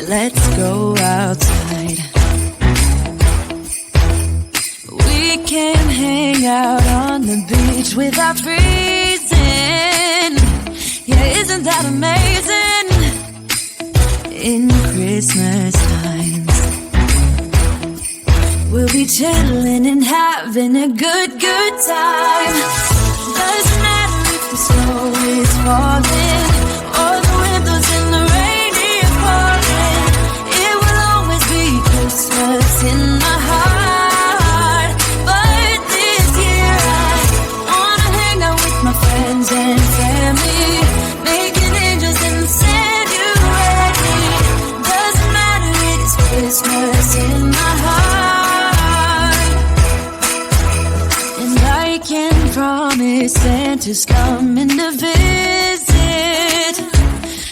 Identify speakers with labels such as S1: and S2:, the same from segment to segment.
S1: let's go outside. We can hang out on the beach without freezing. Yeah, isn't that amazing? In Christmas times, we'll be chilling and having a good time. Doesn't matter if the snow is falling or the windows in the rain is pouring. It will always be Christmas in my heart. But this year I wanna hang out with my friends and family, making angels and send you ready. Doesn't matter, it is Christmas in my heart. And I can promise Santa's coming to visit.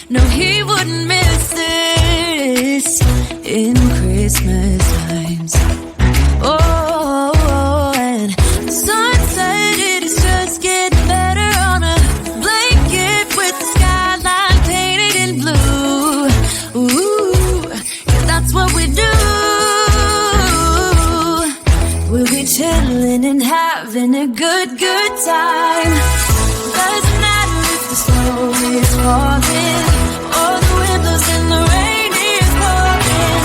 S1: No, he wouldn't miss this in Christmas times. Oh, and the sun said it is just getting better on a blanket with the skyline painted in blue. Ooh, yeah, that's what we do. We'll be chilling and having a good time. Doesn't matter if the snow is falling or the windows in the rain is pouring.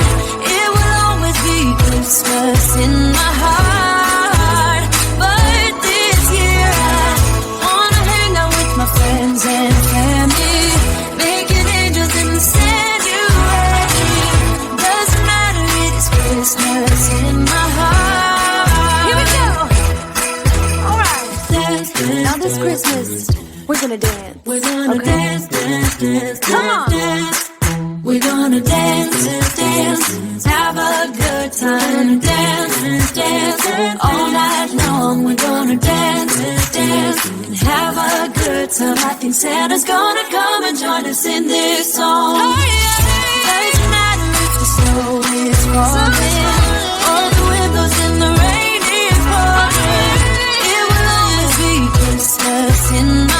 S1: It will always be Christmas in my heart. But this year I wanna hang out with my friends and family, making angels and send you ready. Doesn't matter, it is Christmas in my heart. Here we go. All right. Dance, dance, now this Christmas, we're gonna dance. We're gonna dance, dance, dance, come on. Dance. We're gonna dance, dance, have a good time. Dance, dance, all night long. We're gonna dance, dance, and have a good time. I think Santa's gonna come and join us in this song. Doesn't matter if the snow is falling or the windows in the rain is pouring. It will always be Christmas in my